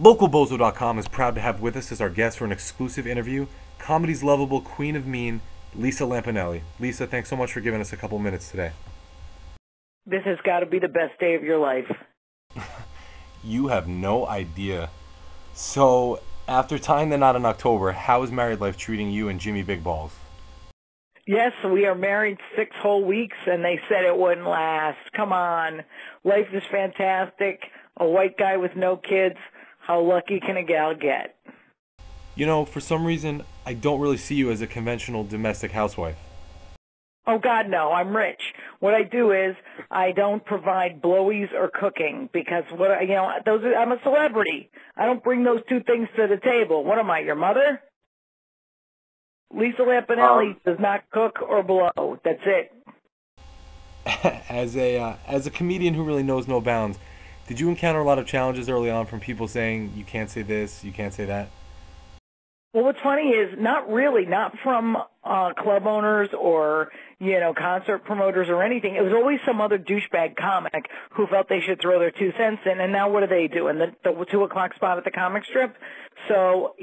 LocalBozo.com is proud to have with us as our guest for an exclusive interview, comedy's lovable Queen of Mean, Lisa Lampanelli. Lisa, thanks so much for giving us a couple minutes today. This has got to be the best day of your life. You have no idea. So, after tying the knot in October, how is married life treating you and Jimmy Big Balls? Yes, we are married 6 whole weeks, and they said it wouldn't last. Come on. Life is fantastic. A white guy with no kids. How lucky can a gal get? You know, for some reason, I don't really see you as a conventional domestic housewife. Oh, God, no. I'm rich. What I do is I don't provide blowies or cooking because, I'm a celebrity. I don't bring those two things to the table. What am I, your mother? Lisa Lampanelli does not cook or blow. That's it. As a comedian who really knows no bounds, did you encounter a lot of challenges early on from people saying you can't say this, you can't say that? Well, what's funny is not really, not from club owners or, concert promoters or anything. It was always some other douchebag comic who felt they should throw their 2 cents in, and now what do they do? In the 2 o'clock spot at the comic strip? So,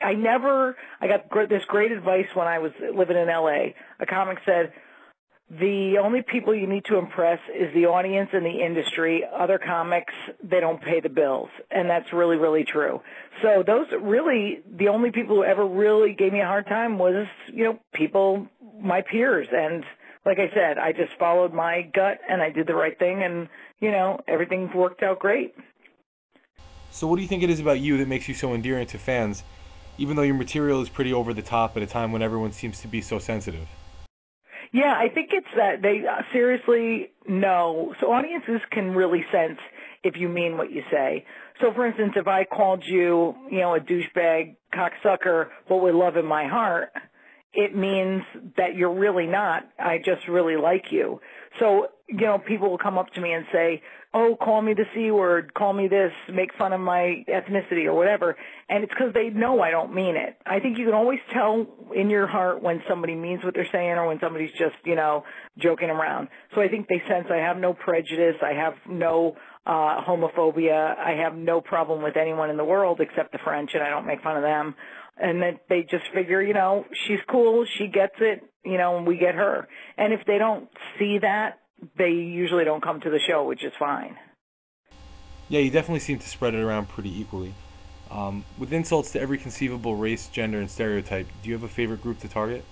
I got this great advice when I was living in L.A. A comic said, the only people you need to impress is the audience and the industry. Other comics, they don't pay the bills. And that's really, really true. So those really, the only people who ever really gave me a hard time was, people, my peers. And like I said, I just followed my gut and I did the right thing and, everything worked out great. So what do you think it is about you that makes you so endearing to fans, even though your material is pretty over the top at a time when everyone seems to be so sensitive? Yeah, I think it's that they seriously know. So audiences can really sense if you mean what you say. So, for instance, if I called you, a douchebag, cocksucker, but with love in my heart, it means that you're really not. I just really like you. So, people will come up to me and say, oh, call me the C word, call me this, make fun of my ethnicity or whatever. And it's because they know I don't mean it. I think you can always tell in your heart when somebody means what they're saying or when somebody's just, joking around. So I think they sense I have no prejudice. I have no homophobia. I have no problem with anyone in the world except the French, and I don't make fun of them. And then they just figure, she's cool, she gets it, and we get her. And if they don't see that, they usually don't come to the show, which is fine. Yeah, you definitely seem to spread it around pretty equally. With insults to every conceivable race, gender, and stereotype, do you have a favorite group to target?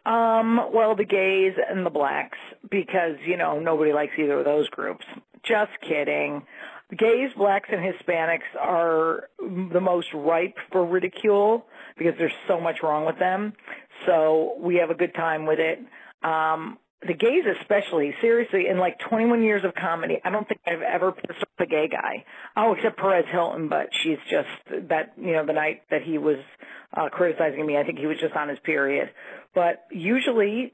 Well, the gays and the blacks, because, nobody likes either of those groups. Just kidding. Gays, blacks, and Hispanics are the most ripe for ridicule because there's so much wrong with them. So we have a good time with it. The gays especially, seriously, in like 21 years of comedy, I don't think I've ever pissed off a gay guy. Oh, except Perez Hilton, but she's just that, the night that he was criticizing me, I think he was just on his period. But usually,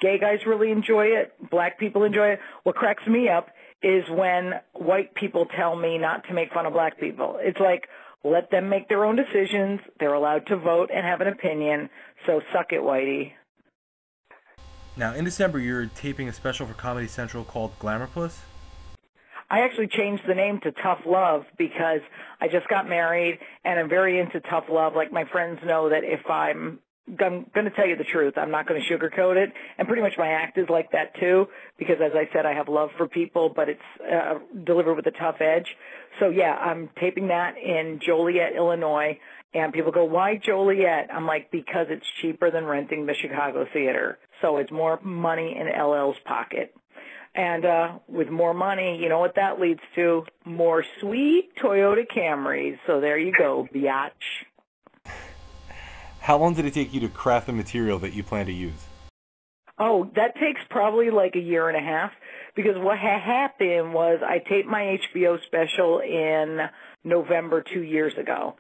gay guys really enjoy it. Black people enjoy it. What cracks me up is when white people tell me not to make fun of black people. It's like, let them make their own decisions. They're allowed to vote and have an opinion. So suck it, whitey. Now, in December, you're taping a special for Comedy Central called Glamour Puss. I actually changed the name to Tough Love because I just got married and I'm very into tough love. Like, my friends know that if I'm going to tell you the truth, I'm not going to sugarcoat it. And pretty much my act is like that, too, because, as I said, I have love for people, but it's delivered with a tough edge. So, yeah, I'm taping that in Joliet, Illinois. And people go, why Joliet? I'm like, because it's cheaper than renting the Chicago theater. So it's more money in LL's pocket. And with more money, you know what that leads to? More sweet Toyota Camrys. So there you go, biatch. How long did it take you to craft the material that you plan to use? Oh, that takes probably like a year and a half, because what happened was I taped my HBO special in November 2 years ago.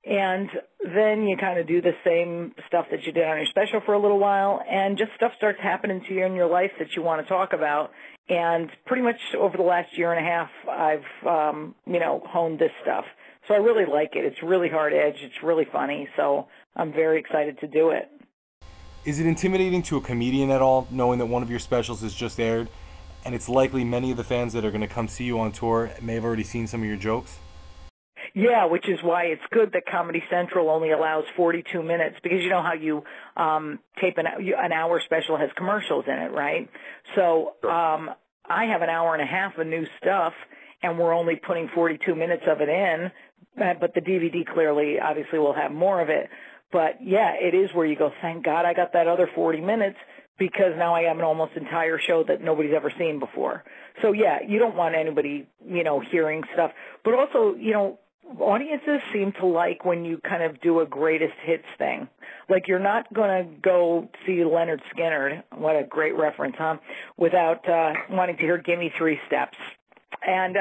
And then you kind of do the same stuff that you did on your special for a little while, and just stuff starts happening to you in your life that you want to talk about. And pretty much over the last year and a half, I've, honed this stuff. So I really like it. It's really hard edge. It's really funny. So I'm very excited to do it. Is it intimidating to a comedian at all, knowing that one of your specials has just aired, and it's likely many of the fans that are going to come see you on tour may have already seen some of your jokes? Yeah, which is why it's good that Comedy Central only allows 42 minutes, because you know how you tape an hour special has commercials in it, right? So I have an hour and a half of new stuff, and we're only putting 42 minutes of it in, but the DVD clearly, obviously, will have more of it. But, yeah, it is where you go, thank God I got that other 40 minutes, because now I have an almost entire show that nobody's ever seen before. So, yeah, you don't want anybody, hearing stuff. But also, audiences seem to like when you kind of do a greatest hits thing. Like, you're not going to go see Leonard Skinner, what a great reference, huh, without wanting to hear Gimme Three Steps. And,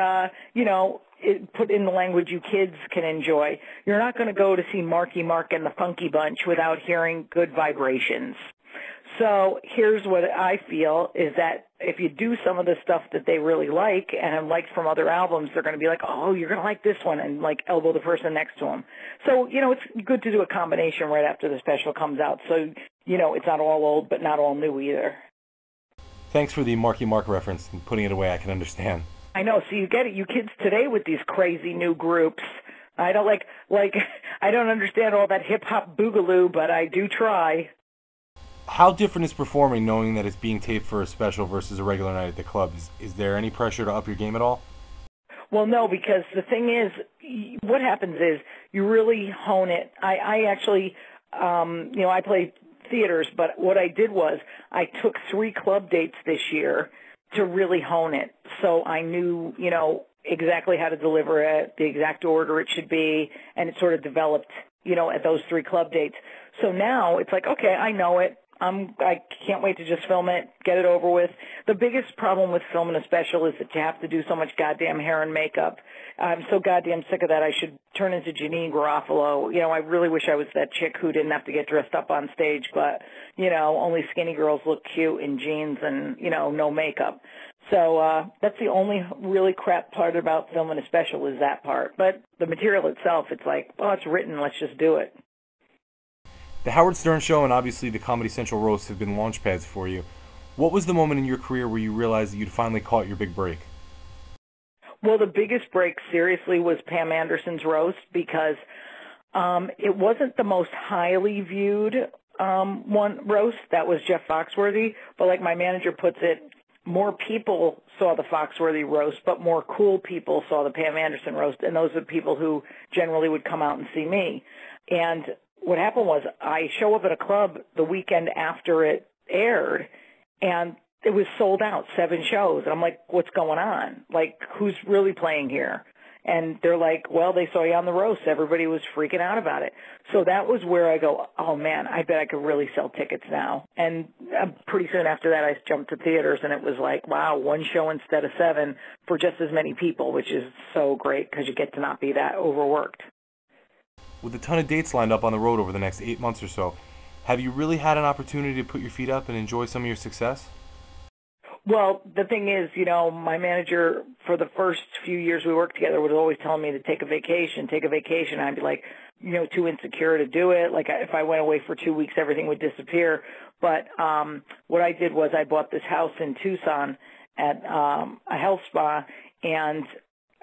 put in the language you kids can enjoy. You're not going to go to see Marky Mark and the Funky Bunch without hearing Good Vibrations. So here's what I feel is that if you do some of the stuff that they really like and have liked from other albums, they're going to be like, oh, you're going to like this one, and like elbow the person next to them. So, it's good to do a combination right after the special comes out. So, it's not all old but not all new either. Thanks for the Marky Mark reference and putting it away. I can understand. I know. So you get it. You kids today with these crazy new groups. I don't like I don't understand all that hip-hop boogaloo, but I do try. How different is performing knowing that it's being taped for a special versus a regular night at the club? Is there any pressure to up your game at all? Well, no, because the thing is, what happens is you really hone it. I actually, I play theaters, but what I did was I took 3 club dates this year to really hone it. So I knew, exactly how to deliver it, the exact order it should be, and it sort of developed, at those 3 club dates. So now it's like, okay, I know it. I can't wait to just film it, get it over with. The biggest problem with filming a special is that you have to do so much goddamn hair and makeup. I'm so goddamn sick of that. I should turn into Janine Garofalo. I really wish I was that chick who didn't have to get dressed up on stage, but, only skinny girls look cute in jeans and, no makeup. So that's the only really crap part about filming a special is that part. But the material itself, it's like, well, it's written, let's just do it. The Howard Stern Show and obviously the Comedy Central roast have been launch pads for you. What was the moment in your career where you realized that you'd finally caught your big break? Well, the biggest break, seriously, was Pam Anderson's roast because it wasn't the most highly viewed one roast. That was Jeff Foxworthy. But like my manager puts it, more people saw the Foxworthy roast, but more cool people saw the Pam Anderson roast, and those are people who generally would come out and see me. And what happened was I show up at a club the weekend after it aired, and it was sold out, 7 shows. And I'm like, what's going on? Like, who's really playing here? And they're like, well, they saw you on the roast. Everybody was freaking out about it. So that was where I go, oh, man, I bet I could really sell tickets now. And pretty soon after that, I jumped to theaters, and it was like, wow, 1 show instead of 7 for just as many people, which is so great because you get to not be that overworked. With a ton of dates lined up on the road over the next 8 months or so, have you really had an opportunity to put your feet up and enjoy some of your success? Well, the thing is, my manager for the first few years we worked together was always telling me to take a vacation. I'd be like, too insecure to do it. Like if I went away for 2 weeks, everything would disappear. But what I did was I bought this house in Tucson at a health spa, and,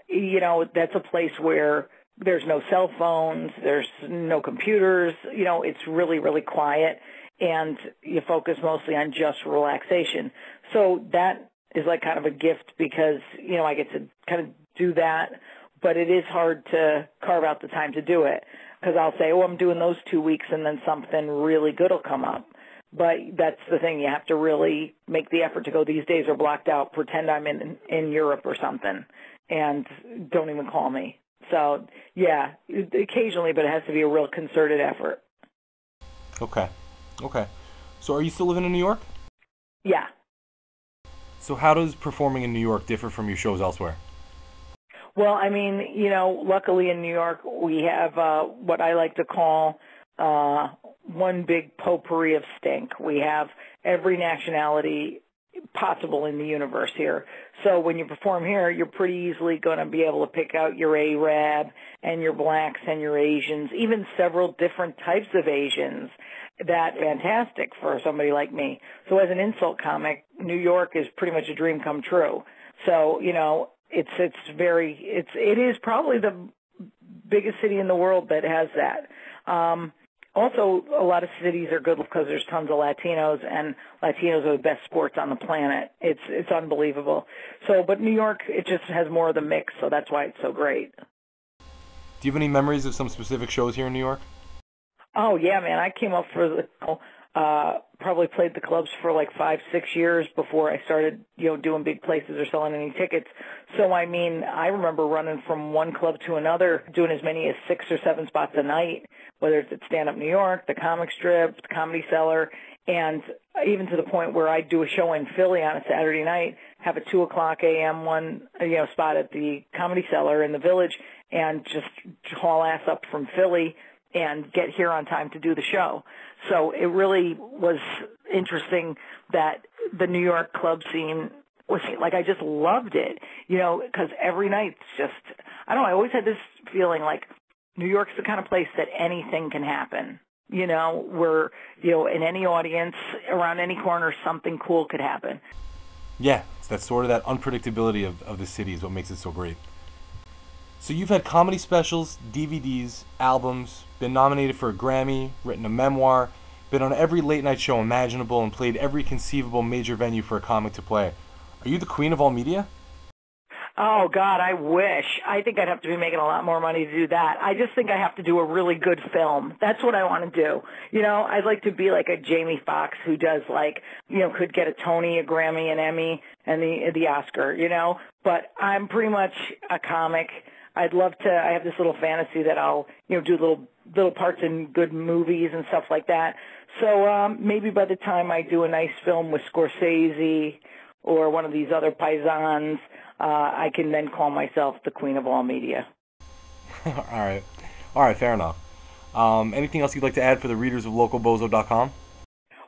that's a place where there's no cell phones, there's no computers, it's really, really quiet, and you focus mostly on just relaxation. So that is like kind of a gift because, I get to kind of do that, but it is hard to carve out the time to do it because I'll say, oh, I'm doing those 2 weeks and then something really good will come up. But that's the thing, you have to really make the effort to go, these days are blocked out, pretend I'm in Europe or something, and don't even call me. So, yeah, occasionally, but it has to be a real concerted effort. Okay. So are you still living in New York? Yeah. So how does performing in New York differ from your shows elsewhere? Well, I mean, luckily in New York we have what I like to call one big potpourri of stink. We have every nationality possible in the universe here. So when you perform here, you're pretty easily going to be able to pick out your Arab and your blacks and your Asians, even several different types of Asians. That's fantastic for somebody like me. So as an insult comic, New York is pretty much a dream come true. So, it is probably the biggest city in the world that has that. Also, a lot of cities are good because there's tons of Latinos, and Latinos are the best sports on the planet. It's unbelievable. So, but New York, it just has more of the mix, so that's why it's so great. Do you have any memories of some specific shows here in New York? Oh, yeah, man. I came up for probably played the clubs for like 5-6 years before I started, doing big places or selling any tickets. So, I mean, I remember running from one club to another, doing as many as 6 or 7 spots a night, whether it's at Stand Up New York, the Comic Strip, the Comedy Cellar, and even to the point where I'd do a show in Philly on a Saturday night, have a 2 o'clock a.m. one, spot at the Comedy Cellar in the Village, and just haul ass up from Philly and get here on time to do the show. So it really was interesting that the New York club scene was like, I just loved it, because every night it's just, I don't know, I always had this feeling like New York's the kind of place that anything can happen, where, in any audience, around any corner, something cool could happen. Yeah, it's that sort of that unpredictability of the city is what makes it so great. So you've had comedy specials, DVDs, albums, been nominated for a Grammy, written a memoir, been on every late night show imaginable, and played every conceivable major venue for a comic to play. Are you the queen of all media? Oh, God, I wish. I think I'd have to be making a lot more money to do that. I just think I have to do a really good film. That's what I want to do. I'd like to be like a Jamie Foxx who does could get a Tony, a Grammy, an Emmy, and the Oscar, But I'm pretty much a comic. I'd love to, I have this little fantasy that I'll, do little parts in good movies and stuff like that. So maybe by the time I do a nice film with Scorsese or one of these other paisans, I can then call myself the queen of all media. All right, fair enough. Anything else you'd like to add for the readers of localbozo.com?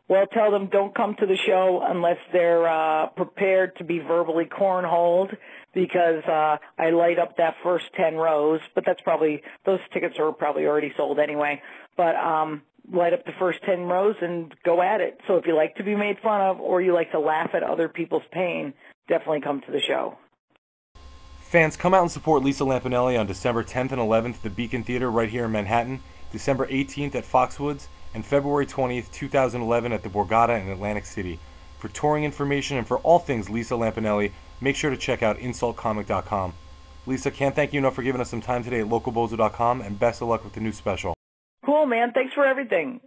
Well, tell them don't come to the show unless they're prepared to be verbally cornholed, because I light up that first 10 rows, but those tickets are probably already sold anyway. But light up the first 10 rows and go at it. So if you like to be made fun of or you like to laugh at other people's pain, definitely come to the show. Fans, come out and support Lisa Lampanelli on December 10th and 11th at the Beacon Theater right here in Manhattan, December 18th at Foxwoods, and February 20th, 2011 at the Borgata in Atlantic City. For touring information and for all things Lisa Lampanelli, make sure to check out insultcomic.com. Lisa, can't thank you enough for giving us some time today at localbozo.com, and best of luck with the new special. Cool, man. Thanks for everything.